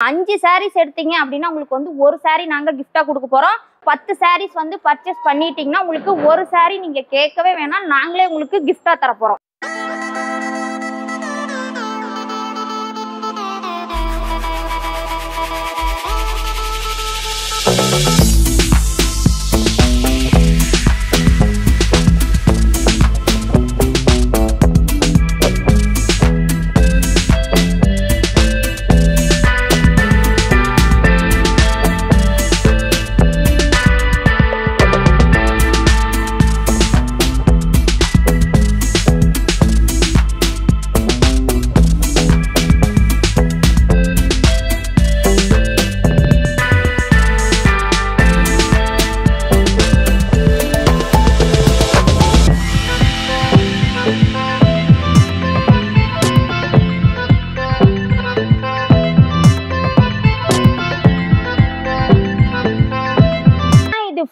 5 sarees எடுத்தீங்க அப்படின்னா உங்களுக்கு வந்து ஒரு saree நாங்க gift-ஆ கொடுக்க போறோம். 10 sarees வந்து purchase பண்ணிட்டீங்கன்னா உங்களுக்கு ஒரு saree நீங்க கேட்கவே வேணாம், நாங்களே உங்களுக்கு gift-ஆ தர போறோம்.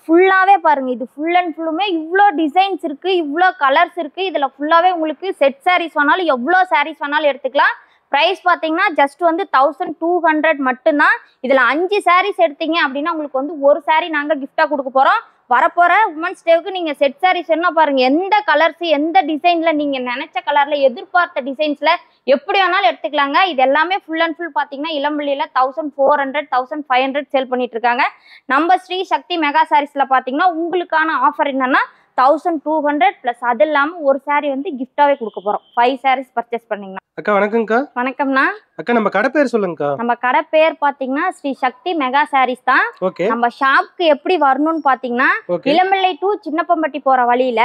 ஃபுல்லாவே பாருங்க, இது ஃபுல் அண்ட் ஃபுல்லுமே இவ்ளோ டிசைன்ஸ் இருக்கு, இவ்ளோ கலர்ஸ் இருக்கு. இதுல ஃபுல்லாவே உங்களுக்கு செட் சாரீஸ் வேணாலும் எவ்வளோ சாரீஸ் வேணாலும் எடுத்துக்கலாம். பிரைஸ் பாத்தீங்கன்னா ஜஸ்ட் வந்து 1200 மட்டும்தான். இதுல 5 சாரீஸ் எடுத்தீங்க அப்படின்னா உங்களுக்கு வந்து ஒரு சாரீ நாங்க gift-ஆ கொடுக்க போறோம். வரப்போற உமன்ஸ் டேவுக்கு நீங்க செட் சாரீஸ் என்ன பாருங்க, எந்த கலர்ஸ் எந்த டிசைன்ல நீங்க நினைச்ச கலர்ல எதிர்பார்த்த டிசைன்ஸ்ல எப்படி வேணாலும் எடுத்துக்கலாங்க. இது எல்லாமே ஃபுல் அண்ட் ஃபுல் பாத்தீங்கன்னா இளம்பிள்ளையில 1400 1500 சேல் பண்ணிட்டு இருக்காங்க. நம்ம ஸ்ரீ சக்தி மெகா சாரீஸ்ல பாத்தீங்கன்னா உங்களுக்கான ஆஃபர் என்னன்னா 1200 பிளஸ் அது இல்லாம ஒரு சாரி வந்து gift-ஆவே கொடுக்க போறோம். 5 sarees பர்ச்சேஸ் பண்ணீங்கன்னா. அக்கா வணக்கம்க்கா. வணக்கம்ண்ணா. அக்கா நம்ம கடை பேர் சொல்லுங்கக்கா. நம்ம கடை பேர் பாத்தீங்கன்னா ஸ்ரீ சக்தி மெகா சாரீஸ் தான். நம்ம ஷாப்க்கு எப்படி வரணும்னு பாத்தீங்கன்னா இளம்பிள்ளை டு சின்னப்பம்பட்டி போற வழியில,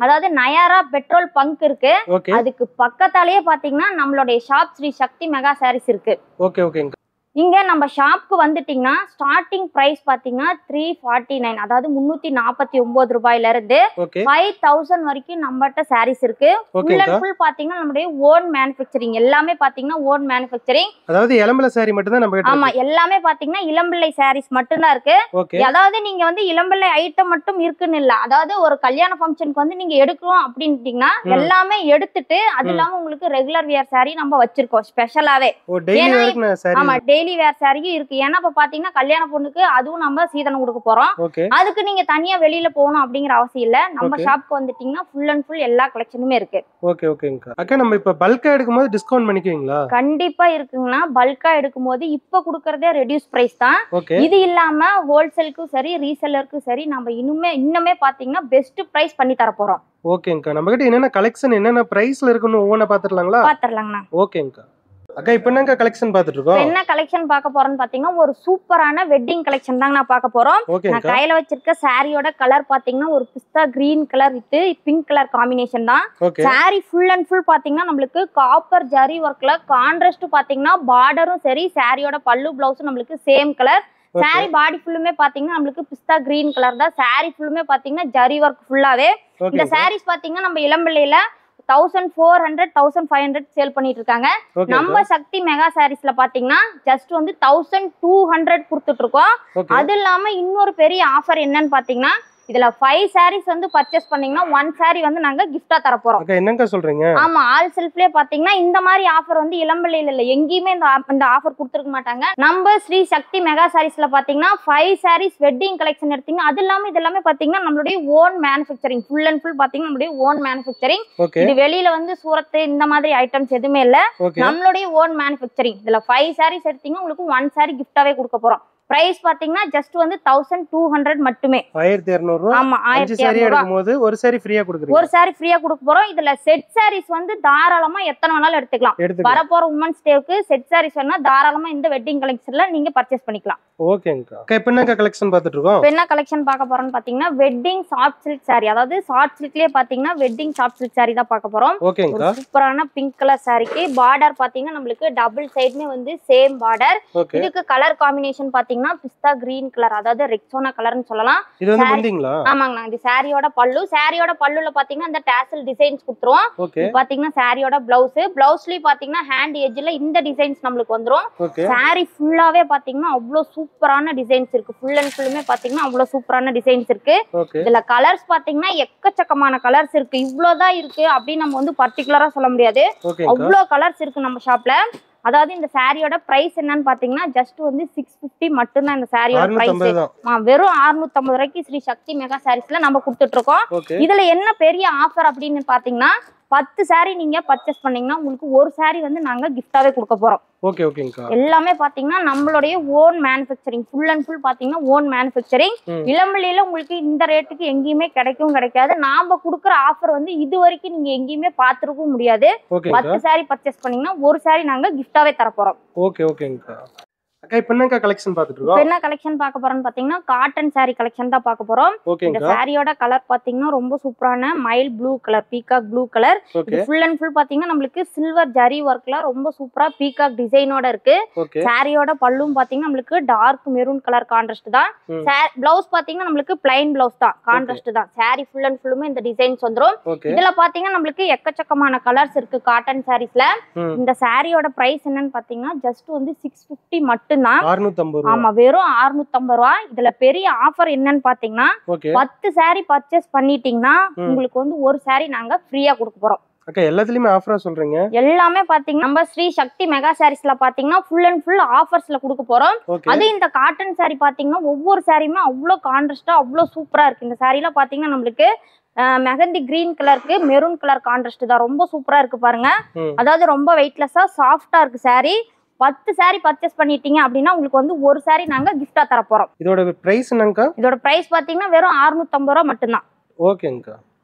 அதாவது நயாரா பெட்ரோல் பங்க் இருக்கு, அதுக்கு பக்கத்தாலேயே பாத்தீங்கன்னா நம்மளுடைய ஷாப் ஸ்ரீ சக்தி மெகா சாரீஸ் இருக்கு. இங்க நம்ம ஷாப்க்கு வந்துட்டீங்கன்னா ஸ்டார்டிங் பிரைஸ் பாத்தீங்கன்னா 349, அதாவது 349 ரூபாயில இருந்து 5000 வரைக்கும் நம்மகிட்ட சாரீஸ் இருக்கு. ஃபுல் அண்ட் ஃபுல் பாத்தீங்கன்னா நம்மளுடைய ஓன் மேனுஃபேக்சரிங், எல்லாமே பாத்தீங்கன்னா ஓன் மேனுஃபேக்சரிங். அதாவது இளம்பிள்ளை சாரி மட்டும் தான் நம்ம கிட்ட. ஆமா, எல்லாமே பாத்தீங்கன்னா இளம்பிள்ளை சாரீஸ் மட்டும் தான் இருக்கு. அதாவது நீங்க வந்து இளம்பிள்ளை ஐட்டம் மட்டும் இருக்குன்னு இல்ல, அதாவது ஒரு கல்யாண ஃபங்க்ஷனுக்கு வந்து நீங்க எடுக்கணும் அப்படின்ட்டீங்கன்னா எல்லாமே எடுத்துட்டு அது இல்லாம உங்களுக்கு ரெகுலர் வியர் சாரி நம்ம வச்சிருக்கோம் ஸ்பெஷலாவே. ஆமா, டெய்லி வேர் சாரியும் இருக்கு. ஏன்னா இப்ப பாத்தீங்கன்னா கல்யாண பொண்ணுக்கு அதுவும் நம்ம சீதனம் கொடுக்க போறோம். அதுக்கு நீங்க தனியா வெளியில போகணும் அப்படிங்கிற அவசியம் இல்ல, நம்ம ஷாப்க்கு வந்துட்டீங்கன்னா ஃபுல் அண்ட் ஃபுல் எல்லா கலெக்ஷனுமே இருக்கு. அக்கா நம்ம இப்ப பல்கா எடுக்கும்போது டிஸ்கவுண்ட் பண்ணிக்குவீங்களா? கண்டிப்பா இருக்குங்கண்ணா. பல்கா எடுக்கும்போது இப்ப கொடுக்கறதே ரெடியூஸ் பிரைஸ் தான். இது இல்லாம ஹோல்சேலுக்கும் சரி ரீசெல்லருக்கும் சரி நம்ம இன்னுமே பாத்தீங்கன்னா பெஸ்ட் பிரைஸ் பண்ணி தர போறோம். ஓகேங்கா. நம்ம கிட்ட என்னென்ன கலெக்ஷன் என்னென்ன பிரைஸ்ல இருக்குன்னு ஒவ்வொண்ணா பாத்துடலாங்களா? பாத்துடலாங்கண்ணா. ஓகேங்கா. அக்கா இப்போ என்னங்க கலெக்ஷன் பார்த்துட்டு இருக்கோம்? என்ன கலெக்ஷன் பார்க்க போறோம்னு பாத்தீங்கன்னா ஒரு சூப்பரான வெட்டிங் கலெக்ஷன் தாங்க நான் பார்க்க போறோம். நான் கையில வச்சிருக்க சாரியோட கலர் பாத்தீங்கன்னா ஒரு pista green colour with pink colour combination தான். சாரி ஃபுல் அண்ட் ஃபுல் பாத்தீங்கன்னா நம்மளுக்கு காப்பர் ஜரி ஒர்க்ல கான்ட்ராஸ்ட் பாத்தீங்கன்னா பார்டரும் சரி சாரியோட பல்லு பிளவுஸும் நம்மளுக்கு சேம் கலர். சாரி பாடி ஃபுல்லுமே பாத்தீங்கன்னா நம்மளுக்கு பிஸ்தா கிரீன் கலர் தான். சாரி ஃபுல்லுமே பாத்தீங்கன்னா ஜரி ஒர்க் ஃபுல்லாவே. இந்த சாரீஸ் பாத்தீங்கன்னா நம்ம இளம்பிள்ளையில 1400 1500 சேல் பண்ணிட்டு இருக்காங்க. நம்ம சக்தி மெகா சாரீஸ்ல பாத்தீங்கன்னா ஜஸ்ட் வந்து 1200 கொடுத்துட்டு இருக்கோம். அது இல்லாம இன்னொரு பெரிய ஆஃபர் என்னன்னு பாத்தீங்கன்னா இதுல 5 sarees வந்து பர்ச்சேஸ் பண்ணீங்கன்னா 1 saree வந்து நாங்க gift-ஆ தர போறோம். என்னங்க சொல்றீங்க? ஆமா, ஆல் செல்ஃப்லயே பாத்தீங்கன்னா இந்த மாதிரி ஆஃபர் வந்து இளம்பிள்ளையில இல்ல, எங்கேயுமே இந்த ஆஃபர் கொடுத்துருக்க மாட்டாங்க. நம்ம ஸ்ரீ சக்தி மெகா சாரீஸ்ல பாத்தீங்கன்னா 5 sarees வெட்டிங் கலெக்ஷன் எடுத்தீங்கன்னா அது இல்லாம இது எல்லாமே பாத்தீங்கன்னா நம்மளுடைய own manufacturing, full and full பாத்தீங்கன்னா நம்மளுடைய ஓன் மேனுஃபேக்சரிங். இது வெளியில வந்து சூரத் இந்த மாதிரி ஐட்டம்ஸ் எதுவுமே இல்ல, நம்மளுடைய ஓன் மேனுஃபேக்சரிங். இதுல 5 sarees எடுத்தீங்கன்னா உங்களுக்கு 1 saree gift-ஆவே கொடுக்க போறோம். பிரைஸ் பாத்தீங்கன்னா ஜஸ்ட் வந்து 1200 மட்டுமே. 1200. ஆமா, 1200 எடுக்கும்போது ஒரு saree ஃப்ரீயா கொடுக்குறீங்க. ஒரு saree ஃப்ரீயா கொடுக்க போறோம். இதுல செட் sarees வந்து தாராளமா எத்தனை வேணாலும் எடுத்துக்கலாம். வரப்போற உமன்ஸ் டேவுக்கு செட் sarees வேணா தாராளமா இந்த வெட்டிங் கலெக்ஷன்ல நீங்க பர்ச்சேஸ் பண்ணிக்கலாம். ஓகேங்கா. இப்போ என்ன கலெக்ஷன் பார்த்துட்டு இருக்கோம்? இப்போ என்ன கலெக்ஷன் பார்க்க போறோம்னு பாத்தீங்கன்னா வெட்டிங் சாஃப்ட் சில்க் saree, அதாவது சாஃப்ட் சில்க்லயே பாத்தீங்கன்னா வெட்டிங் சாஃப்ட் சில்க் saree தான் பார்க்க போறோம். ஓகேங்கா. சூப்பரான பிங்க் கலர் சாரிக்கு பார்டர் பாத்தீங்கன்னா நம்மளுக்கு டபுள் சைடுமே வந்து சேம் பார்டர். இதுக்கு கலர் காம்பினேஷன் பாத்தீங்கன்னா பிஸ்தா கிரீன் கலர், அதாவது ரெக்ஸோனா கலர்னு சொல்லலாம். இது வந்து முந்திங்களா? ஆமாங்க. இது சாரியோட பல்லுல பாத்தீங்கன்னா இந்த டாசல் டிசைன்ஸ் கொடுத்துருவோம். பாத்தீங்கன்னா சாரியோட பிளவுஸ்லயும் பாத்தீங்கன்னா ஹேண்ட் எட்ஜ்ல இந்த டிசைன்ஸ் நம்மளுக்கு வந்துரும். சாரி ஃபுல்லாவே பாத்தீங்கன்னா அவ்வளவு சூப்பரான டிசைன்ஸ் இருக்கு. ஃபுல் அண்ட் ஃபுல்லுமே பாத்தீங்கன்னா அவ்வளவு சூப்பரான டிசைன்ஸ் இருக்கு. இதுல கலர்ஸ் பாத்தீங்கன்னா எக்கச்சக்கமான கலர்ஸ் இருக்கு. இவ்வளவுதான் இருக்கு அப்படின்னு நம்ம வந்து பர்டிகுலரா சொல்ல முடியாது, அவ்வளவு கலர்ஸ் இருக்கு நம்ம ஷாப்ல. அதாவது இந்த சாரியோட பிரைஸ் என்னன்னு பாத்தீங்கன்னா ஜஸ்ட் வந்து 650 மட்டும் தான் இந்த சாரியோட பிரைஸ். வெறும் 650 ரூபாய்க்கு ஸ்ரீ சக்தி மெகா சாரீஸ்ல நம்ம கொடுத்துட்டு இருக்கோம். இதுல என்ன பெரிய ஆஃபர் அப்படின்னு பாத்தீங்கன்னா 10 சாரி நீங்க பர்ச்சேஸ் பண்ணீங்கன்னா உங்களுக்கு ஒரு சாரி வந்து நாங்க கிஃப்டாவே கொடுக்க போறோம். எல்லாமே பாத்தீங்கன்னா நம்மளுடைய own manufacturing, full and full பாத்தீங்கன்னா ஓன் மேனுஃபேக்சரிங். இளம்பிள்ளையில உங்களுக்கு இந்த ரேட்டுக்கு எங்கேயுமே கிடைக்காது. நாம கொடுக்குற ஆஃபர் வந்து இது வரைக்கும் நீங்க எங்கேயுமே பாத்துருக்க முடியாது. 10 சாரி பர்ச்சேஸ் பண்ணீங்கன்னா ஒரு சாரி நாங்க கிஃப்டாவே தர போறோம். அக்கா இப்போ என்ன கலெக்ஷன் பார்த்துட்டு இருக்கோம்? என்ன கலெக்ஷன் பார்க்க போறோம்னு பாத்தீங்கன்னா காட்டன் சாரி கலெக்ஷன் தான் பார்க்க போறோம். இந்த சாரியோட கலர் பாத்தீங்கன்னா ரொம்ப சூப்பரான mile blue colour, peacock blue colour. இது ஃபுல் அண்ட் ஃபுல் பாத்தீங்கன்னா நம்மளுக்கு சில்வர் ஜரி ஒர்க்ல ரொம்ப சூப்பரா பீகாக் டிசைனோட இருக்கு. சாரியோட பல்லும் பாத்தீங்கன்னா நம்மளுக்கு டார்க் மெரூன் கலர் கான்ட்ராஸ்ட் தான். பிளவுஸ் பாத்தீங்கன்னா நம்மளுக்கு பிளைன் பிளவுஸ் தான், கான்ட்ராஸ்ட் தான். சாரி ஃபுல் அண்ட் ஃபுல்லுமே இந்த டிசைன்ஸ் வந்துரும். இதுல பாத்தீங்கன்னா நம்மளுக்கு எக்கச்சக்கமான கலர்ஸ் இருக்கு காட்டன் சாரீஸ்ல. இந்த சாரியோட பிரைஸ் என்னன்னு பாத்தீங்கன்னா ஜஸ்ட் வந்து 650 மட்டும். ஆமா, வெறும் 650 ரூபாய். இதுல பெரிய ஆஃபர் என்னன்னு பாத்தீங்கன்னா 10 சாரி பர்ச்சேஸ் பண்ணிட்டீங்கன்னா உங்களுக்கு வந்து ஒரு சாரி நாங்க ஃப்ரீயா கொடுக்க போறோம். அக்கா எல்லாத்துலயுமே ஆஃபரா சொல்றீங்க? எல்லாமே பாத்தீங்கன்னா நம்ம ஸ்ரீ சக்தி மெகா சாரீஸ்ல பாத்தீங்கன்னா ஃபுல் அண்ட் ஃபுல் ஆஃபர்ஸ்ல கொடுக்க போறோம். அது இந்த காட்டன் சாரி பாத்தீங்கன்னா ஒவ்வொரு சாரியுமே அவ்வளவு கான்ட்ராஸ்டா அவ்வளவு சூப்பரா இருக்கு. இந்த சாரில பாத்தீங்கன்னா நம்மளுக்கு மெஹந்தி கிரீன் கலருக்கு மெரூன் கலர் கான்ட்ராஸ்ட் தான், ரொம்ப சூப்பரா இருக்கு பாருங்க. அதாவது ரொம்ப வெயிட்லெஸ்ஸா சாஃப்டா இருக்கு சாரி. 10 சாரி பர்ச்சேஸ் பண்ணிட்டீங்க அப்படின்னா உங்களுக்கு வந்து ஒரு சாரி நாங்க கிஃப்டா தர போறோம். இதோட பிரைஸ் என்னங்கா? இதோட பிரைஸ் பாத்தீங்கன்னா வெறும் 650 ரூபாய் மட்டும் தான். ஓகேங்கா.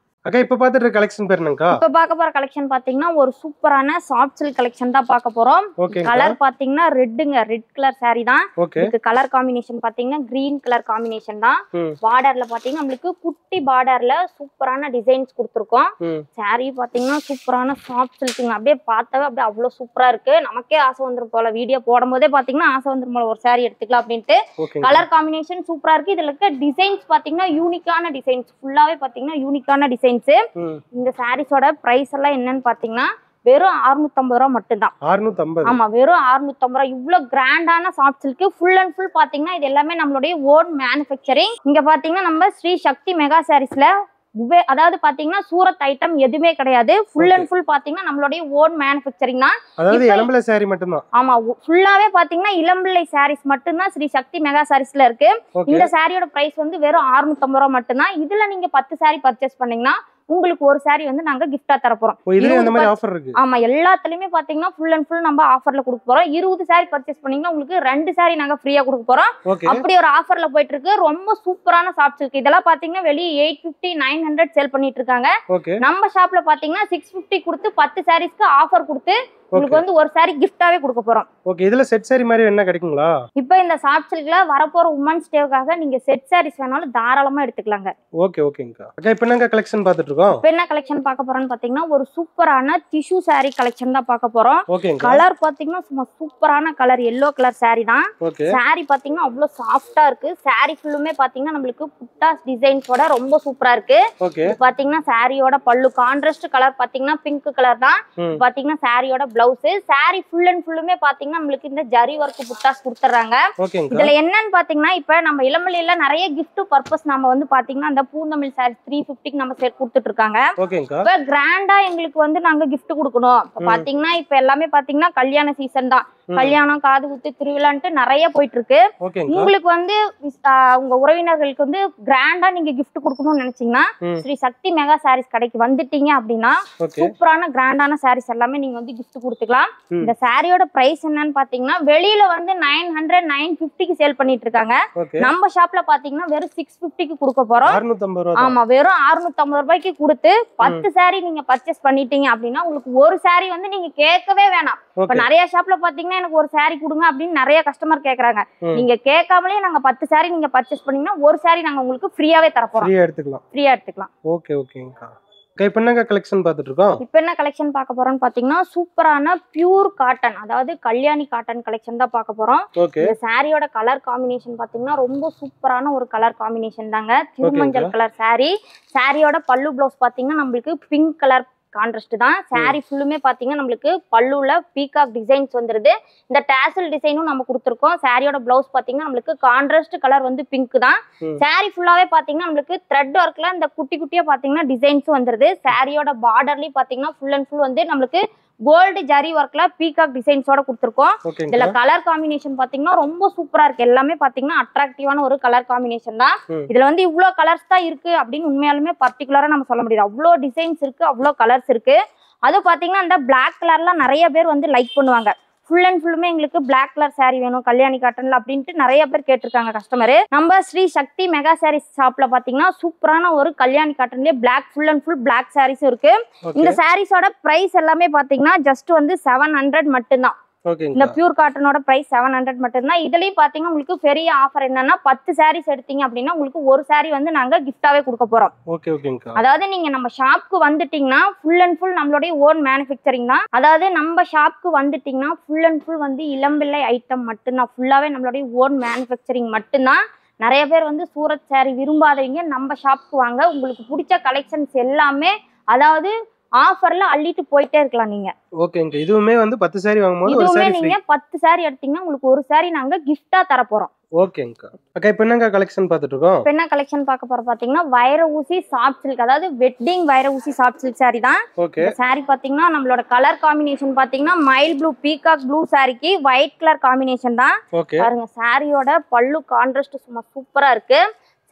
அக்கா இப்போ பார்த்துட்டு இருக்க கலெக்ஷன் பேர் என்னங்கா? இப்போ பார்க்க போற கலெக்ஷன் பாத்தீங்கன்னா ஒரு சூப்பரான சாஃப்ட் சில்க் கலெக்ஷன் தான் பார்க்க போறோம். கலர் பாத்தீங்கன்னா ரெட்டுங்க, ரெட் கலர் சாரி தான். இதுக்கு கலர் காம்பினேஷன் பாத்தீங்கன்னா கிரீன் கலர் காம்பினேஷன் தான். பார்டர்ல பாத்தீங்கன்னா நம்மளுக்கு குட்டி பார்டர்ல சூப்பரான டிசைன்ஸ் கொடுத்துருக்கோம். சாரி பாத்தீங்கன்னா சூப்பரான சாஃப்ட் சில்க்குங்க. அப்படியே பார்த்தாவே அப்படியே அவ்வளவு சூப்பரா இருக்கு. நமக்கே ஆசை வந்துரும் போல, வீடியோ போடும் போதே பாத்தீங்கன்னா ஆசை வந்துரும் போல ஒரு சாரி எடுத்துக்கலாம் அப்படின்ட்டு. கலர் காம்பினேஷன் சூப்பரா இருக்கு. இதுல இருக்க டிசைன்ஸ் பாத்தீங்கன்னா யூனிக்கான டிசைன்ஸ், ஃபுல்லாவே பாத்தீங்கன்னா யூனிக்கான டிசைன்ஸ். இந்த சாரீஸோட பிரைஸ் எல்லாம் என்னன்னு பாத்தீங்கன்னா வெறும் 650 ரூபாய் மட்டும் தான். 650? ஆமா, வெறும் 650 ரூபாய். இவ்வளவு கிராண்டான soft silk full and full பாத்தீங்கன்னா இது எல்லாமே நம்மளுடைய ஓன் மேனுஃபேக்சரிங். இங்க பாத்தீங்கன்னா நம்ம ஸ்ரீ சக்தி மெகா சாரீஸ்ல அதாவது பாத்தீங்கன்னா சூரத் ஐட்டம் எதுவுமே கிடையாது. ஃபுல் அண்ட் ஃபுல் பாத்தீங்கன்னா நம்மளுடைய ஓன் மேனுஃபேக்சரிங் தான். அதாவது இளம்பிள்ளை சாரி மட்டும் தான். ஆமா, ஃபுல்லாவே பாத்தீங்கன்னா இளம்பிள்ளை சாரீஸ் மட்டும் தான் ஸ்ரீ சக்தி மெகா சாரீஸ்ல இருக்கு. இந்த சாரியோட பிரைஸ் வந்து வெறும் 650 ரூபாய் மட்டும் தான். இதுல நீங்க 10 சாரி பர்ச்சேஸ் பண்ணீங்கன்னா உங்களுக்கு ஒரு சாரி வந்து நாங்க கிஃப்டா தர போறோம். ஆமா, எல்லாத்துலயுமே பாத்தீங்கன்னா ஃபுல் அண்ட் ஃபுல் நம்ம ஆஃபர்ல கொடுக்க போறோம். 20 சாரி பர்ச்சேஸ் பண்ணீங்கன்னா உங்களுக்கு 2 சாரி நாங்க ஃப்ரீயா கொடுக்க போறோம். அப்படி ஒரு ஆஃபர்ல போயிட்டு இருக்கு. ரொம்ப சூப்பரான சாஃப்ட் சில்க். இதெல்லாம் பாத்தீங்கன்னா வெளியே 850 900 சேல் பண்ணிட்டு இருக்காங்க. நம்ம ஷாப்ல பாத்தீங்கன்னா 650 கொடுத்து 10 சாரீஸ்க்கு ஆஃபர் கொடுத்து உங்களுக்கு வந்து ஒரு சாரி கிஃப்டாவே கொடுக்க போறோம். ஓகே, இதுல செட் சாரி மாதிரி என்ன கிடைக்குங்களா? இப்போ இந்த சாஃப்ட் சில்க்ல வரப்போற உமன்ஸ் டேவுக்காக நீங்க செட் சாரீஸ் வேணாலும் தாராளமா எடுத்துக்கலாங்க. ஓகேங்கா. அக்கா இப்போ என்ன கலெக்ஷன் பார்த்துட்டு இருக்கோம்? இப்போ என்ன கலெக்ஷன் பார்க்க போறோம்னு பாத்தீங்கன்னா ஒரு சூப்பரான டிஷ்யூ சாரி கலெக்ஷன் தான் பார்க்க போறோம். கலர் பாத்தீங்கன்னா சும்மா சூப்பரான கலர், எல்லோ கலர் சாரி தான். சாரி பாத்தீங்கன்னா அவ்வளவு சாஃப்டா இருக்கு. சாரி ஃபுல்லுமே பாத்தீங்கன்னா நம்மளுக்கு புட்டாஸ் டிசைன்ஸோட ரொம்ப சூப்பரா இருக்கு. பாத்தீங்கன்னா சாரியோட பல்லு கான்ட்ராஸ்ட் கலர் பாத்தீங்கன்னா பிங்க் கலர் தான். பாத்தீங்கன்னா சாரியோட பிளவுஸ். சாரி ஃபுல் அண்ட் ஃபுல்லுமே பாத்தீங்கன்னா நம்மளுக்கு இந்த ஜரி ஒர்க் புட்டாஸ் கொடுத்துறாங்க. இதுல என்னன்னு பாத்தீங்கன்னா இப்ப நம்ம இளமலையில நிறைய gift பர்பஸ் நம்ம வந்து பாத்தீங்கன்னா அந்த பூந்தமிழ் சாரி 350க்கு நம்ம சேல் கொடுத்துட்டு இருக்காங்க. இப்ப கிராண்டா எங்களுக்கு வந்து நாங்க gift கொடுக்கணும். பாத்தீங்கன்னா இப்ப எல்லாமே பாத்தீங்கன்னா கல்யாண சீசன் தான். கல்யாணம், காது குத்து, திருவிழான்ட்டு நிறைய போயிட்டு இருக்கு. உங்களுக்கு வந்து உங்க உறவினர்களுக்கு வந்து கிராண்டா நீங்க gift கொடுக்கணும்னு நினைச்சீங்கன்னா ஸ்ரீ சக்தி மெகா சாரீஸ் கடைக்கு வந்துட்டீங்க அப்படின்னா சூப்பரான கிராண்டான சாரீஸ் எல்லாமே நீங்க வந்து gift கொடுத்துக்கலாம். இந்த சாரியோட பிரைஸ் என்னன்னு பாத்தீங்கன்னா வெளியில வந்து 900 950க்கு சேல் பண்ணிட்டு இருக்காங்க. நம்ம ஷாப்ல பாத்தீங்கன்னா வெறும் 650க்கு கொடுக்க போறோம். ஆமா, வெறும் 650 ரூபாய்க்கு கொடுத்து 10 சாரி நீங்க பர்ச்சேஸ் பண்ணிட்டீங்க அப்படின்னா உங்களுக்கு ஒரு சாரி வந்து நீங்க கேட்கவே வேணாம். இப்ப நிறைய ஷாப்ல பாத்தீங்கன்னா எனக்கு ஒரு சாரி கொடுங்க அப்படின்னு நிறைய கஸ்டமர் கேக்குறாங்க. நீங்க கேட்காமலே நாங்க 10 சாரி நீங்க பர்ச்சேஸ் பண்ணீங்கன்னா ஒரு சாரி நாங்க உங்களுக்கு ஃப்ரீயாவே தர போறோம். ஃப்ரீயா எடுத்துக்கலாம். ஓகேங்கா. இப்போ என்ன கலெக்ஷன் பார்த்துட்டு இருக்கோம்? இப்போ என்ன கலெக்ஷன் பார்க்க போறோம்னு பாத்தீங்கன்னா சூப்பரான பியூர் காட்டன், அதாவது கல்யாணி காட்டன் கலெக்ஷன் தான் பார்க்க போறோம். இந்த சாரியோட கலர் காம்பினேஷன் பாத்தீங்கன்னா ரொம்ப சூப்பரான ஒரு கலர் காம்பினேஷன் தாங்க. Thirumanjal colour sorry. சாரியோட பல்லு பிளவுஸ் பாத்தீங்கன்னா நம்மளுக்கு பிங்க் கலர் கான்ட்ராஸ்ட் தான். சாரி ஃபுல்லுமே பாத்தீங்கன்னா நம்மளுக்கு பல்லுல பீகாக் டிசைன்ஸ் வந்துருது. இந்த டாசல் டிசைனும் நம்ம கொடுத்துருக்கோம். சாரியோட பிளவுஸ் பாத்தீங்கன்னா நம்மளுக்கு கான்ட்ராஸ்ட் கலர் வந்து பிங்க் தான். சாரி ஃபுல்லாவே பாத்தீங்கன்னா நம்மளுக்கு த்ரெட் ஒர்க்ல இந்த குட்டி குட்டியா பாத்தீங்கன்னா டிசைன்ஸ் வந்துருது. சாரியோட பார்டர்லயும் பாத்தீங்கன்னா ஃபுல் அண்ட் ஃபுல் வந்து நம்மளுக்கு கோல்டு ஜரி ஒர்க்ல பீகாக் டிசைன்ஸோட கொடுத்துருக்கோம். இதுல கலர் காம்பினேஷன் பாத்தீங்கன்னா ரொம்ப சூப்பரா இருக்கு. எல்லாமே பாத்தீங்கன்னா அட்ராக்டிவான ஒரு கலர் காம்பினேஷன் தான். இதுல வந்து இவ்வளவு கலர்ஸ் தான் இருக்கு அப்படின்னு உண்மையாலுமே பர்டிகுலரா நம்ம சொல்ல முடியாது. அவ்வளோ டிசைன்ஸ் இருக்கு, அவ்வளோ கலர்ஸ் இருக்கு. அது பாத்தீங்கன்னா இந்த பிளாக் கலர்லாம் நிறைய பேர் வந்து லைக் பண்ணுவாங்க. ஃபுல் அண்ட் ஃபுல்லுமே எங்களுக்கு பிளாக் கலர் சாரி வேணும் கல்யாணி காட்டன்ல அப்படின்ட்டு நிறைய பேர் கேட்டிருக்காங்க கஸ்டமர். நம்ம ஸ்ரீ சக்தி மெகா சாரீஸ் ஷாப்ல பாத்தீங்கன்னா சூப்பரான ஒரு கல்யாணி காட்டன்லயே black full and full black சாரீஸும் இருக்கு. இந்த சாரீஸோட பிரைஸ் எல்லாமே பாத்தீங்கன்னா ஜஸ்ட் வந்து 700 மட்டும்தான். இந்த பியூர் காட்டனோட பிரைஸ் 700 மட்டும்தான். இதுலயும் பாத்தீங்கன்னா உங்களுக்கு பெரிய ஆஃபர் என்னன்னா 10 சாரீஸ் எடுத்தீங்க அப்படின்னா உங்களுக்கு ஒரு சாரி வந்து நாங்க கிஃப்டாவே கொடுக்க போறோம். அதாவது நீங்க நம்ம ஷாப்க்கு வந்துட்டீங்கன்னா ஃபுல் அண்ட் ஃபுல் நம்மளுடைய ஓன் மேனுஃபேக்சரிங் தான். அதாவது நம்ம ஷாப்க்கு வந்துட்டீங்கன்னா ஃபுல் அண்ட் ஃபுல் வந்து இளம்பிள்ளை ஐட்டம் மட்டும்தான். ஃபுல்லாவே நம்மளுடைய ஓன் மேனுஃபேக்சரிங் மட்டும்தான். நிறைய பேர் வந்து சூரத் சாரி விரும்பாதவங்க நம்ம ஷாப்க்கு வாங்க. உங்களுக்கு பிடிச்ச கலெக்ஷன்ஸ் எல்லாமே அதாவது ஆஃபர்ல அள்ளிட்டு போயிட்டே இருக்கலாம் நீங்க. ஓகேங்க. இதுவுமே வந்து 10 சாரி வாங்கும்போது ஒரு சாரி நீங்க 10 சாரி எடுத்தீங்கன்னா உங்களுக்கு ஒரு சாரி நாங்க கிஃப்டா தர போறோம். ஓகேங்க. அக்கா இப்போ என்னங்க கலெக்ஷன் பார்த்துட்டு இருக்கோம்? இப்போ என்ன கலெக்ஷன் பார்க்க போறோம் பாத்தீங்கன்னா வைர ஊசி சாஃப்ட் சில்க், அதாவது வெட்டிங் வைர ஊசி சாஃப்ட் சில்க் சாரி தான். இந்த சாரி பாத்தீங்கன்னா நம்மளோட கலர் காம்பினேஷன் பாத்தீங்கன்னா மைல் ப்ளூ பீகாக் ப்ளூ சாரிக்கு ஒயிட் கலர் காம்பினேஷன் தான். பாருங்க சாரியோட பல்லு கான்ட்ராஸ்ட் சும்மா சூப்பரா இருக்கு.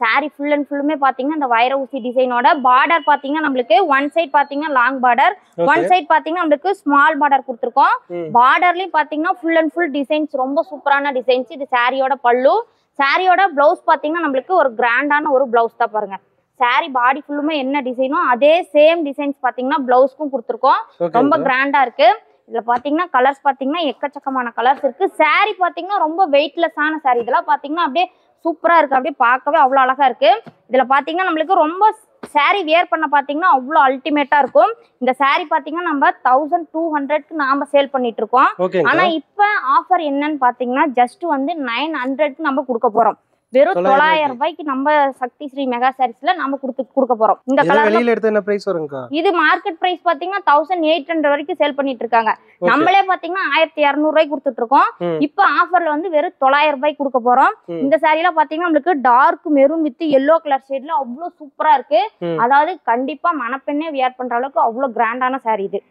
சாரி ஃபுல் அண்ட் ஃபுல்லுமே பாத்தீங்கன்னா இந்த வைர ஊசி டிசைனோட பார்டர் பாத்தீங்கன்னா நம்மளுக்கு ஒன் சைட் பாத்தீங்கன்னா லாங் பார்டர், ஒன் சைட் பாத்தீங்கன்னா நம்மளுக்கு ஸ்மால் பார்டர் கொடுத்துருக்கோம். பார்டர்லயும் பாத்தீங்கன்னா ஃபுல் அண்ட் ஃபுல் டிசைன்ஸ் ரொம்ப சூப்பரான டிசைன்ஸ். இது சாரியோட பல்லு. சாரியோட பிளவுஸ் பாத்தீங்கன்னா நம்மளுக்கு ஒரு கிராண்டான ஒரு பிளவுஸ் தான். பாருங்க சாரி பாடி ஃபுல்லுமே என்ன டிசைனோ அதே சேம் டிசைன்ஸ் பாத்தீங்கன்னா பிளவுஸ்க்கும் கொடுத்துருக்கோம். ரொம்ப கிராண்டா இருக்கு. இதுல பாத்தீங்கன்னா கலர்ஸ் பாத்தீங்கன்னா எக்கச்சக்கமான கலர்ஸ் இருக்கு. சாரி பாத்தீங்கன்னா ரொம்ப வெயிட்லெஸ்ஸான சாரி. இதெல்லாம் பாத்தீங்கன்னா அப்படியே சூப்பரா இருக்கு. அப்படியே பார்க்கவே அவ்வளவு அழகா இருக்கு. இதுல பாத்தீங்கன்னா நம்மளுக்கு ரொம்ப சாரி வியர் பண்ண பாத்தீங்கன்னா அவ்வளவு அல்டிமேட்டா இருக்கும். இந்த சாரி பாத்தீங்கன்னா நம்ம 1200க்கு நாம சேல் பண்ணிட்டு இருக்கோம். ஆனா இப்ப ஆஃபர் என்னன்னு பாத்தீங்கன்னா ஜஸ்ட் வந்து 900க்கு நம்ம கொடுக்க போறோம். வெறும் 900 ரூபாய்க்கு நம்ம சக்தி ஸ்ரீ மெகா சாரீஸ்ல நம்ம கொடுக்க போறோம். இந்த கலர் வெளியில எடுத்த என்ன பிரைஸ் வரும்க்கா? இது மார்க்கெட் பிரைஸ் பாத்தீங்கன்னா 1800 வரைக்கும் சேல் பண்ணிட்டு இருக்காங்க. நம்மளே பாத்தீங்கன்னா 1200 ரூபாய்க்கு கொடுத்துட்டு இருக்கோம். இப்ப ஆஃபர்ல வந்து வெறும் 900 ரூபாய்க்கு கொடுக்க போறோம். இந்த சாரில பாத்தீங்கன்னா நம்மளுக்கு dark maroon with yellow colour ஷேட்ல அவ்வளவு சூப்பரா இருக்கு. அதாவது கண்டிப்பா மணப்பெண்ணே வியர் பண்ற அளவுக்கு அவ்வளவு கிராண்டான சாரி இது.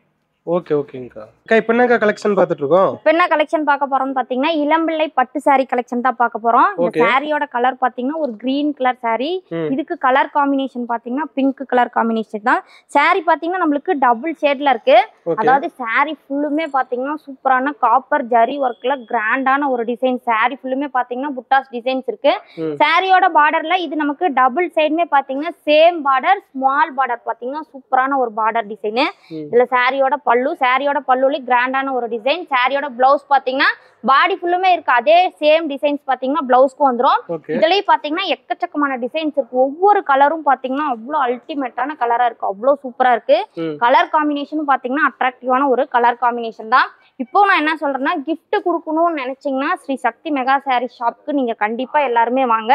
ஓகே ஓகேங்கா. அக்கா இப்போ என்ன கலெக்ஷன் பார்த்துட்டு இருக்கோம்? இப்போ என்ன கலெக்ஷன் பார்க்க போறோம்னு பாத்தீங்கன்னா இளம்பிள்ளை பட்டு சாரி கலெக்ஷன் தான் பார்க்க போறோம். இந்த சாரியோட கலர் பாத்தீங்கன்னா ஒரு கிரீன் கலர் சாரி. இதுக்கு கலர் காம்பினேஷன் பாத்தீங்கன்னா பிங்க் கலர் காம்பினேஷன் தான். சாரி பாத்தீங்கன்னா நம்மளுக்கு டபுள் ஷேட்ல இருக்கு. அதாவது சாரி ஃபுல்லுமே பாத்தீங்கன்னா சூப்பரான காப்பர் ஜரி ஒர்க்ல கிராண்டான ஒரு டிசைன். சாரி ஃபுல்லுமே பாத்தீங்கன்னா புட்டாஸ் டிசைன்ஸ் இருக்கு. சாரியோட பார்டர்ல இது நமக்கு டபுள் சைடுமே பாத்தீங்கன்னா சேம் பார்டர், ஸ்மால் பார்டர் பாத்தீங்கன்னா சூப்பரான ஒரு பார்டர் டிசைன். இதுல சாரியோட பல்லு, சாரியோட பல்லுல கிராண்டான ஒரு டிசைன். சாரியோட பிளவுஸ் பாத்தீங்கன்னா பாடி ஃபுல்லுமே இருக்கு. அதே சேம் டிசைன்ஸ் பாத்தீங்கன்னா பிளவுஸ்க்கு வந்துரும். இதுலயும் பாத்தீங்கன்னா எக்கச்சக்கமான டிசைன்ஸ் இருக்கு. ஒவ்வொரு கலரும் பாத்தீங்கன்னா அவ்வளவு அல்டிமேட்டான கலரா இருக்கு. அவ்வளவு சூப்பரா இருக்கு. கலர் காம்பினேஷனும் பாத்தீங்கன்னா அட்ராக்டிவான ஒரு கலர் காம்பினேஷன் தான். இப்போ நான் என்ன சொல்றேன்னா கிஃப்ட் கொடுக்கணும்னு நினைச்சீங்கன்னா ஸ்ரீ சக்தி மெகா சாரி ஷாப்க்கு நீங்க கண்டிப்பா எல்லாருமே வாங்க.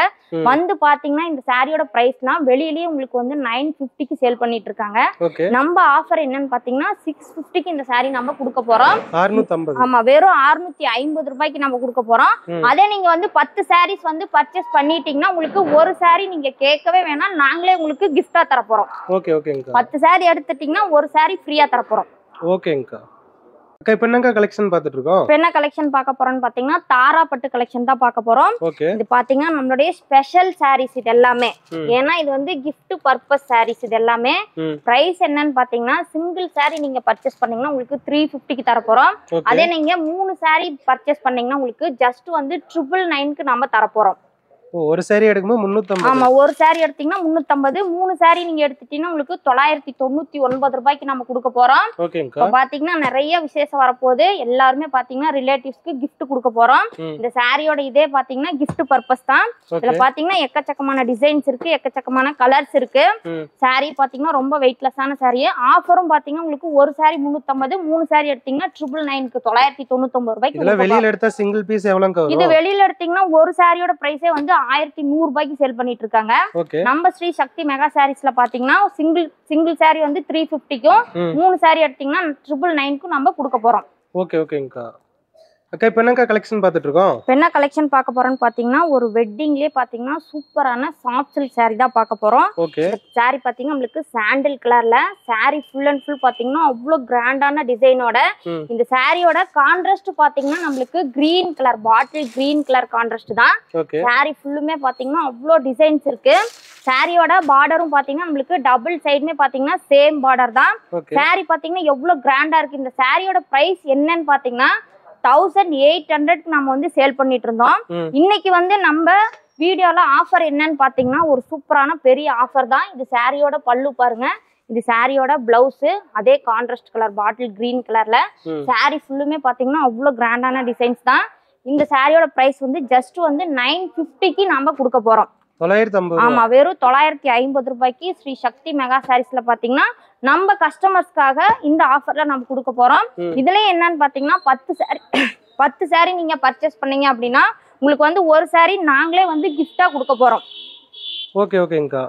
வந்து பாத்தீங்கன்னா இந்த சாரியோட பிரைஸ்லாம் வெளியிலேயே உங்களுக்கு வந்து 950க்கு சேல் பண்ணிட்டு இருக்காங்க. நம்ம ஆஃபர் என்னன்னு பாத்தீங்கன்னா 650க்கு இந்த சாரி நம்ம கொடுக்க போறோம். 650. ஆமா, வெறும் 650 ரூபாய்க்கு நம்ம கொடுக்க போறோம். அதே நீங்க வந்து 10 சாரீஸ் வந்து பர்ச்சேஸ் பண்ணிட்டீங்கன்னா உங்களுக்கு ஒரு சாரி நீங்க கேட்கவே வேணாம், நாங்களே உங்களுக்கு கிஃப்டா தர போறோம். 10 சாரி எடுத்துட்டீங்கன்னா ஒரு சாரி ஃப்ரீயா தர போறோம். ஓகேங்கா. அக்கா இப்போ என்னங்க கலெக்ஷன் பார்த்துட்டு இருக்கோம்? இப்போ என்ன கலெக்ஷன் பார்க்க போறோம்னு பாத்தீங்கன்னா தாரா பட்டு கலெக்ஷன் தான் பார்க்க போறோம். இது பாத்தீங்கன்னா நம்மளுடைய ஸ்பெஷல் சாரீஸ் இது எல்லாமே. ஏன்னா இது வந்து கிஃப்ட் பர்பஸ் சாரீஸ் இது எல்லாமே. பிரைஸ் என்னன்னு பாத்தீங்கன்னா சிங்கிள் சாரி நீங்க பர்ச்சேஸ் பண்ணீங்கன்னா உங்களுக்கு 350க்கு தர போறோம். அதே நீங்க 3 சாரி பர்ச்சேஸ் பண்ணீங்கன்னா உங்களுக்கு ஜஸ்ட் வந்து 999க்கு நம்ம தர போறோம். ஒரு சாரி எடுக்கும்போது 350. ஆமா, ஒரு சாரி எடுத்தீங்கன்னா 350. 3 சாரி நீங்க எடுத்துட்டீங்கன்னா உங்களுக்கு 999 ரூபாய்க்கு நம்ம கொடுக்க போறோம். இப்போ பாத்தீங்கன்னா நிறைய விசேஷம் வரப்போகுது. எல்லாருமே பாத்தீங்கன்னா ரிலேட்டிவ்ஸ்க்கு கிஃப்ட் கொடுக்க போறோம். இந்த சாரியோட இதே பாத்தீங்கன்னா கிஃப்ட் பர்பஸ் தான். இதுல பாத்தீங்கன்னா எக்கச்சக்கமான டிசைன்ஸ் இருக்கு, எக்கச்சக்கமான கலர்ஸ் இருக்கு. சாரி பாத்தீங்கன்னா ரொம்ப வெயிட்லெஸ்ஸான சாரி. ஆஃபரும் பாத்தீங்கன்னா உங்களுக்கு ஒரு சாரி 350, 3 சாரி எடுத்தீங்கன்னா 999க்கு 999 ரூபாய்க்கு. இதுல வெளியில எடுத்தா சிங்கிள் பீஸ் எவ்வளவுக்கு வரும்? இது வெளியில எடுத்தீங்கன்னா ஒரு சாரியோட பிரைஸே வந்து 1100 ரூபாய்க்கு சேல் பண்ணிட்டு இருக்காங்க. நம்ம ஸ்ரீ சக்தி மெகா சாரீஸ்ல பாத்தீங்கன்னா சிங்கிள் சாரி வந்து 350க்கும் 3 சாரி எடுத்தீங்கன்னா 999க்கும் நம்ம கொடுக்க போறோம். ஓகேங்கா. அக்கா இப்போ என்னக்கா கலெக்ஷன் பார்த்துட்டு இருக்கோம்? என்ன கலெக்ஷன் பார்க்க போறோம்னு பாத்தீங்கன்னா ஒரு வெட்டிங்லயே பாத்தீங்கன்னா சூப்பரான சாஃப்ட் சில்க் saree தான் பார்க்க போறோம். ஓகே. saree பாத்தீங்கன்னா உங்களுக்கு சாண்டில் கலர்ல saree full and full பாத்தீங்கன்னா அவ்ளோ கிராண்டான டிசைனோட இந்த சாரியோட கான்ட்ராஸ்ட் பாத்தீங்கன்னா நமக்கு green colour bottle green colour contrast தான். saree ஃபுல்லுமே பாத்தீங்கன்னா அவ்ளோ டிசைன்ஸ் இருக்கு. சாரியோட பார்டரும் பாத்தீங்கன்னா நமக்கு டபுள் சைடுமே பாத்தீங்கன்னா சேம் பார்டர் தான். saree பாத்தீங்கன்னா எவ்வளவு கிராண்டா இருக்கு. இந்த சாரியோட பிரைஸ் என்னன்னு பாத்தீங்கன்னா 1800 நம்ம வந்து சேல் பண்ணிட்டு இருந்தோம். இன்னைக்கு வந்து நம்ம வீடியோல ஆஃபர் என்னன்னு பாத்தீங்கன்னா ஒரு சூப்பரான பெரிய ஆஃபர் தான். இது சாரியோட பல்லு பாருங்க, இது சாரியோட பிளவுஸ் அதே கான்ட்ராஸ்ட் கலர் பாட்டில் கிரீன் கலர்ல சாரி ஃபுல்லுமே பாத்தீங்கன்னா அவ்வளவு கிராண்டான டிசைன்ஸ் தான். இந்த சாரியோட பிரைஸ் வந்து ஜஸ்ட் வந்து 950க்கு நம்ம கொடுக்க போறோம். 950. ஆமா, வெறும் 950 ரூபாய்க்கு ஸ்ரீ சக்தி மெகா சாரீஸ்ல பாத்தீங்கன்னா நம்ம கஸ்டமர்ஸ்க்காக இந்த ஆஃபர்ல நம்ம கொடுக்க போறோம். இதுல என்னன்னு பாத்தீங்கன்னா 10 சாரி நீங்க பர்ச்சேஸ் பண்ணீங்க அப்படின்னா உங்களுக்கு வந்து ஒரு சாரி நாங்களே வந்து கிஃப்டா கொடுக்க போறோம். ஓகே ஓகேங்கக்கா.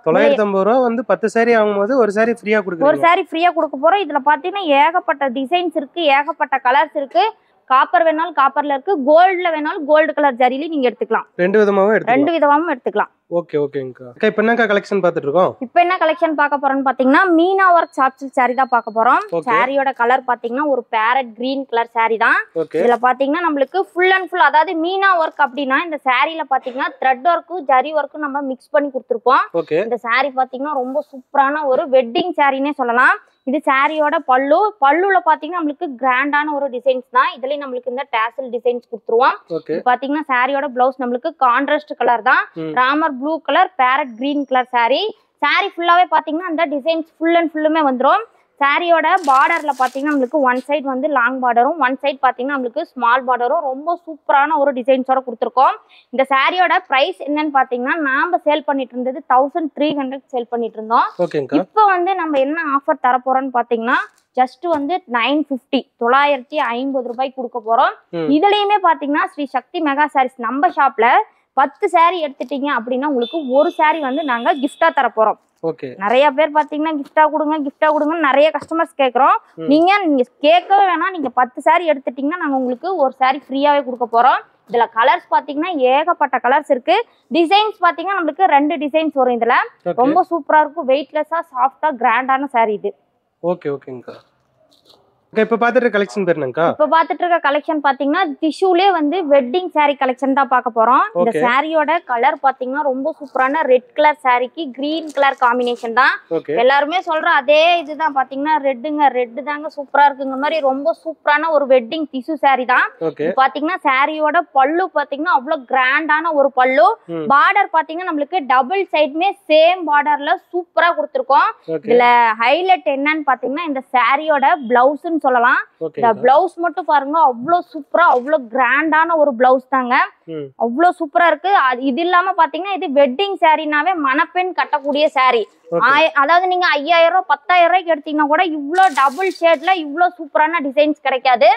950 ரூபா வந்து 10 சாரி ஆகும்போது ஒரு சாரி ஃப்ரீயா கொடுக்குறோம். ஒரு சாரி ஃப்ரீயா கொடுக்க போறோம். இதுல பாத்தீங்கன்னா ஏகப்பட்ட டிசைன்ஸ் இருக்கு, ஏகப்பட்ட கலர்ஸ் இருக்கு. காப்பர் வேணாலும் காப்பர்ல இருக்கு, கோல்ட்ல வேணாலும் கோல்டு கலர் ஜரியில நீங்க எடுத்துக்கலாம். ரெண்டு விதமாவும் எடுத்துக்கலாம். ஓகே ஓகேங்கக்கா. அக்கா இப்போ என்னக்கா கலெக்ஷன் பார்த்துட்டு இருக்கோம்? இப்போ என்ன கலெக்ஷன் பார்க்க போறோம்னு பாத்தீங்கன்னா Meena work soft silk saree தான் பார்க்க போறோம். சாரியோட கலர் பாத்தீங்கன்னா ஒரு பேரட் கிரீன் கலர் saree தான். இதுல பாத்தீங்கன்னா நம்மளுக்கு ஃபுல் அண்ட் ஃபுல் அதாவது மீனா ஒர்க் அப்படின்னா இந்த சாரியில பாத்தீங்கன்னா த்ரெட் ஒர்க்கும் ஜரி ஒர்க்கும் நம்ம மிக்ஸ் பண்ணி கொடுத்துருப்போம். இந்த saree பாத்தீங்கன்னா ரொம்ப சூப்பரான ஒரு வெட்டிங் சாரினே சொல்லலாம். இது சாரியோட பல்லுல பாத்தீங்கன்னா நம்மளுக்கு கிராண்டான ஒரு டிசைன்ஸ் தான். இதுலயும் நம்மளுக்கு இந்த டாசல் டிசைன்ஸ் கொடுத்துருவோம். பாத்தீங்கன்னா சாரியோட பிளவுஸ் நம்மளுக்கு கான்ட்ராஸ்ட் கலர் தான், Ramar blue colour farad green colour sorry ஃபுல்லாவே பாத்தீங்கன்னா அந்த டிசைன்ஸ் ஃபுல் அண்ட் ஃபுல்லுமே வந்துடும். சாரியோட பார்டர்ல பாத்தீங்கன்னா நம்மளுக்கு ஒன் சைடு வந்து லாங் பார்டரும் ஒன் சைடு பாத்தீங்கன்னா நம்மளுக்கு ஸ்மால் பார்டரும் ரொம்ப சூப்பரான ஒரு டிசைன்ஸோட கொடுத்துருக்கோம். இந்த சாரியோட பிரைஸ் என்னன்னு பாத்தீங்கன்னா நாம சேல் பண்ணிட்டு இருந்தது 1300 சேல் பண்ணிட்டு இருந்தோம். இப்போ வந்து நம்ம என்ன ஆஃபர் தர போறோம்னு பாத்தீங்கன்னா ஜஸ்ட் வந்து 950 ரூபாய்க்கு கொடுக்க போறோம். இதுலயுமே பாத்தீங்கன்னா ஸ்ரீ சக்தி மெகா சாரீஸ் நம்ம ஷாப்ல 10 சாரி எடுத்துட்டீங்க அப்படின்னா உங்களுக்கு ஒரு சாரி வந்து நாங்க கிஃப்டா தர போறோம். நிறைய பேர் பாத்தீங்கன்னா கிஃப்டா கொடுங்க நிறைய கஸ்டமர்ஸ் கேக்குறோம். நீங்க கேட்கவே வேணாம், நீங்க 10 சாரி எடுத்துட்டீங்கன்னா நாங்க உங்களுக்கு ஒரு சாரி ஃப்ரீயாவே கொடுக்க போறோம். இதுல கலர்ஸ் பாத்தீங்கன்னா ஏகப்பட்ட கலர்ஸ் இருக்கு. டிசைன்ஸ் பாத்தீங்கன்னா நம்மளுக்கு 2 டிசைன்ஸ் வரும். இதுல ரொம்ப சூப்பரா இருக்கும், வெயிட்லெஸ்ஸா சாஃப்டா கிராண்டான சாரி இது. ஓகே ஓகேங்கக்கா. இப்போ பார்த்துட்டு இருக்க கலெக்ஷன் பேர் என்னங்கக்கா? இப்போ பார்த்துட்டு இருக்க கலெக்ஷன் பாத்தீங்கன்னா டிஷ்யூலே வந்து வெட்டிங் saree கலெக்ஷன் தான் பார்க்க போறோம். இந்த சாரியோட கலர் பாத்தீங்கன்னா ரொம்ப சூப்பரான ரெட் கலர் சாரிக்கு கிரீன் கலர் காம்பினேஷன் தான். எல்லாருமே சொல்ற அதே இதுதான் பாத்தீங்கன்னா ரெட் தாங்க சூப்பரா இருக்குங்க மாதிரி ரொம்ப சூப்பரான ஒரு வெட்டிங் டிஷ்யூ saree தான். பாத்தீங்கன்னா சாரியோட பல்லு பாத்தீங்கன்னா அவ்வளவு கிராண்டான ஒரு பல்லு. பார்டர் பாத்தீங்கன்னா நம்மளுக்கு டபுள் சைடுமே சேம் பார்டர்ல சூப்பரா கொடுத்துருக்கோம். இதுல ஹைலைட் என்னன்னு பாத்தீங்கன்னா இந்த சாரியோட பிளவுஸ் சொல்லலாம். இந்த பிளவுஸ் மட்டும் பாருங்க, அவ்வளவு சூப்பரா அவ்வளவு கிராண்டான ஒரு பிளவுஸ் தாங்க, அவ்வளவு சூப்பரா இருக்கு. இது இல்லாம பாத்தீங்கன்னா இது வெட்டிங் சாரினாவே மணப்பெண் கட்டக்கூடிய சாரி. அதாவது நீங்க 5000 ரூபாய் 10000 ரூபாய்க்கு எடுத்தீங்கன்னா கூட இவ்வளவு டபுள் ஷேட்ல இவ்வளவு சூப்பரான டிசைன்ஸ் கிடைக்காது.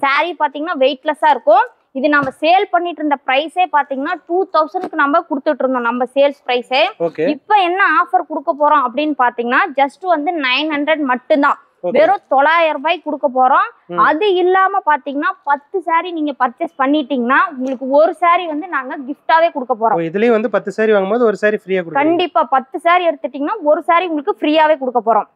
சாரி பாத்தீங்கன்னா வெயிட்லெஸ்ஸா இருக்கும். இது நம்ம சேல் பண்ணிட்டு இருந்த பிரைஸே பாத்தீங்கன்னா 2000க்கு நம்ம கொடுத்துட்டு இருந்தோம், நம்ம சேல்ஸ் பிரைஸே. இப்ப என்ன ஆஃபர் கொடுக்க போறோம் அப்படின்னு பாத்தீங்கன்னா ஜஸ்ட் வந்து 900 மட்டும்தான், வெறும் 900 ரூபாய்க்கு கொடுக்க போறோம். அது இல்லாம பாத்தீங்கன்னா 10 சாரி நீங்க பர்ச்சேஸ் பண்ணிட்டீங்கன்னா உங்களுக்கு ஒரு சாரி வந்து நாங்க கிஃப்டாவே கொடுக்க போறோம். இதுலயே வந்து 10 சாரி வாங்கும்போது ஒரு சாரி ஃப்ரீயா கொடுப்போம். கண்டிப்பா 10 சாரி எடுத்துட்டீங்கன்னா ஒரு சாரி உங்களுக்கு ஃப்ரீயாவே கொடுக்க போறோம்.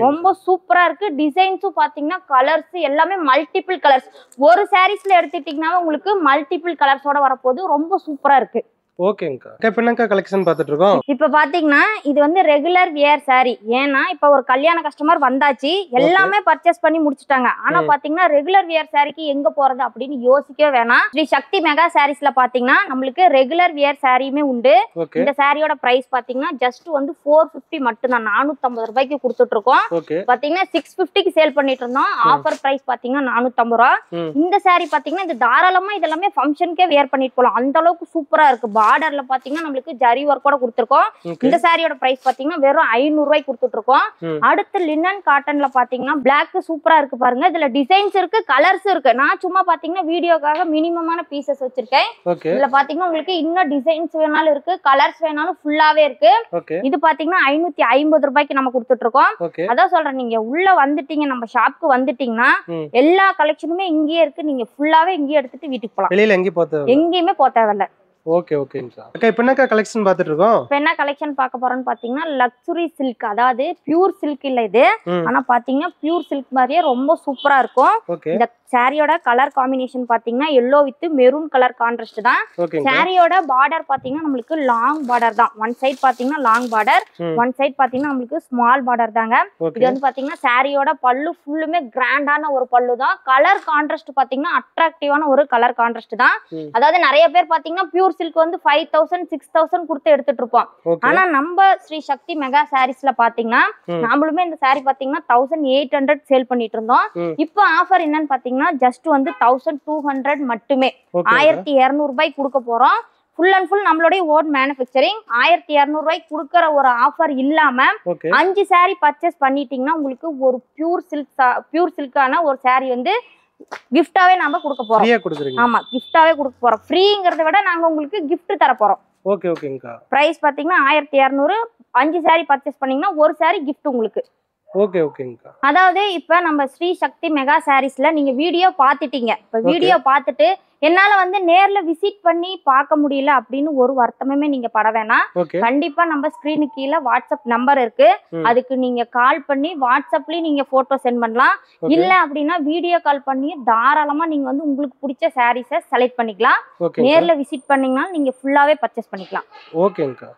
ரொம்ப சூப்பரா இருக்கு. டிசைன்ஸும் பாத்தீங்கன்னா கலர்ஸ் எல்லாமே மல்டிபிள் கலர்ஸ். ஒரு சாரீஸ்ல எடுத்துட்டீங்கன்னா உங்களுக்கு மல்டிபிள் கலர்ஸோட வரப்போது ரொம்ப சூப்பரா இருக்கு. ஓகேங்கக்கா. இப்போ என்னக்கா கலெக்ஷன் பார்த்துட்டு இருக்கோம்? இப்போ பாத்தீங்கன்னா இது வந்து ரெகுலர் வியர் saree. ஏன்னா இப்போ ஒரு கல்யாண கஸ்டமர் வந்தாச்சு, எல்லாமே பர்ச்சேஸ் பண்ணி முடிச்சிட்டாங்க. ஆனா பாத்தீங்கன்னா ரெகுலர் வியர் சாரிக்கு எங்க போறது அப்படின்னு யோசிக்கவே வேணாம். ஸ்ரீ சக்தி மெகா சாரீஸ்ல பாத்தீங்கன்னா நம்மளுக்கு ரெகுலர் வியர் சாரியுமே உண்டு. இந்த சாரியோட பிரைஸ் பாத்தீங்கன்னா ஜஸ்ட் வந்து 450 மட்டும்தான், 450 ரூபாய்க்கு கொடுத்துட்டு இருக்கோம். பாத்தீங்கன்னா 650க்கு சேல் பண்ணிட்டு இருந்தோம். ஆஃபர் பிரைஸ் பாத்தீங்கன்னா 450 ரூபா. இந்த சாரி பாத்தீங்கன்னா இது தாராளமா இதெல்லாமே ஃபங்க்ஷனுக்கே வியர் பண்ணிட்டு போலாம், அந்த அளவுக்கு சூப்பரா இருக்கு. பார்டர்ல பாத்தீங்கன்னா நம்மளுக்கு ஜரி ஒர்க்கோட கொடுத்துருக்கோம். இந்த சாரியோட பிரைஸ் பாத்தீங்கன்னா வெறும் 500 ரூபாய்க்கு கொடுத்துட்டு இருக்கோம். அடுத்து லினன் காட்டன்ல பாத்தீங்கன்னா பிளாக் சூப்பரா இருக்கு பாருங்க. இதுல டிசைன்ஸ் இருக்கு, கலர்ஸ் இருக்கு. நான் சும்மா பாத்தீங்கன்னா வீடியோக்காக மினிமமான பீசஸ் வச்சிருக்கேன். இதுல பாத்தீங்கன்னா உங்களுக்கு இன்னும் டிசைன்ஸ் வேணாலும் இருக்கு, கலர்ஸ் வேணாலும் ஃபுல்லாவே இருக்கு. இது பாத்தீங்கன்னா 550 ரூபாய்க்கு நம்ம கொடுத்துட்டு இருக்கோம். அதான் சொல்றேன், நீங்க உள்ள வந்துட்டீங்க, நம்ம ஷாப்க்கு வந்துட்டீங்கன்னா எல்லா கலெக்ஷனுமே இங்கேயே இருக்கு. நீங்க ஃபுல்லாவே இங்கேயே எடுத்துட்டு வீட்டுக்கு போலாம். வெளியில எங்கேயுமே போக தேவையில்ல. ஓகே ஓகேங்கா. அக்கா இப்போ என்ன கலெக்ஷன் பார்த்துட்டு இருக்கோம்? இப்போ என்ன கலெக்ஷன் பார்க்க போறோம்னு பாத்தீங்கன்னா லக்ஸுரி சில்க், அதாவது பியூர் சில்க் இல்ல இது, ஆனா பாத்தீங்கன்னா பியூர் சில்க் மாதிரியே ரொம்ப சூப்பரா இருக்கும். இந்த சாரியோட கலர் காம்பினேஷன் பாத்தீங்கன்னா yellow with maroon colour contrast தான். சாரியோட பார்டர் பாத்தீங்கன்னா நம்மளுக்கு லாங் பார்டர் தான். ஒன் சைடு பாத்தீங்கன்னா லாங் பார்டர், ஒன் சைடு பாத்தீங்கன்னா நம்மளுக்கு ஸ்மால் பார்டர் தாங்க. இது வந்து பாத்தீங்கன்னா சாரியோட பல்லு ஃபுல்லுமே கிராண்டான ஒரு பல்லு தான். கலர் கான்ட்ராஸ்ட் பாத்தீங்கன்னா அட்ராக்டிவான ஒரு கலர் கான்ட்ராஸ்ட் தான். அதாவது நிறைய பேர் பாத்தீங்கன்னா பியூர் சில்க் வந்து 5000 6000 கொடுத்து எடுத்துட்டு இருப்போம். ஆனா நம்ம ஸ்ரீ சக்தி மெகா சாரீஸ்ல பாத்தீங்கன்னா நாமளுமே இந்த சாரி பாத்தீங்கன்னா 1800 சேல் பண்ணிட்டு இருந்தோம். இப்போ ஆஃபர் என்னன்னு பாத்தீங்கன்னா ஜஸ்ட் வந்து 1200 மட்டுமே, 1200 ரூபாய்க்கு கொடுக்க போறோம். ஃபுல் அண்ட் ஃபுல் நம்மளுடைய ஓன் மேனுஃபேக்சரிங். 1200 ரூபாய்க்கு கொடுக்கற ஒரு ஆஃபர் இல்லாம 5 சாரி பர்ச்சேஸ் பண்ணிட்டீங்கன்னா உங்களுக்கு ஒரு பியூர் சில்கான ஒரு சாரி வந்து கிஃப்டாவே நாம கொடுக்க போறோம். ஆமா, கிஃப்டாவே கொடுக்க போறோம். ஃப்ரீங்கிறத விட நாங்க உங்களுக்கு கிஃப்ட் தர போறோம். ஓகே ஓகேங்கா. பிரைஸ் பாத்தீங்கன்னா 1200, 5 சாரி பர்ச்சேஸ் பண்ணீங்கன்னா ஒரு சாரி கிஃப்ட் உங்களுக்கு. ஓகே ஓகேங்கா. அதாவது இப்ப நம்ம ஸ்ரீ சக்தி மெகா சாரீஸ்ல நீங்க வீடியோ பாத்துட்டீங்க. இப்ப வீடியோ பார்த்துட்டு என்னால வந்து நேர்ல விசிட் பண்ணி பார்க்க முடியல அப்படின்னு ஒரு வருத்தமே நீங்க பட வேணாம். கண்டிப்பா நம்ம ஸ்கிரீனுக்கு கீழே வாட்ஸ்அப் நம்பர் இருக்கு, அதுக்கு நீங்க கால் பண்ணி வாட்ஸ்அப்லயும் நீங்க போட்டோ சென்ட் பண்ணலாம். இல்ல அப்படின்னா வீடியோ கால் பண்ணி தாராளமா நீங்க வந்து உங்களுக்கு பிடிச்ச சாரீஸை செலக்ட் பண்ணிக்கலாம். நேர்ல விசிட் பண்ணீங்கன்னா நீங்க ஃபுல்லாவே பர்ச்சேஸ் பண்ணிக்கலாம். ஓகேங்கா.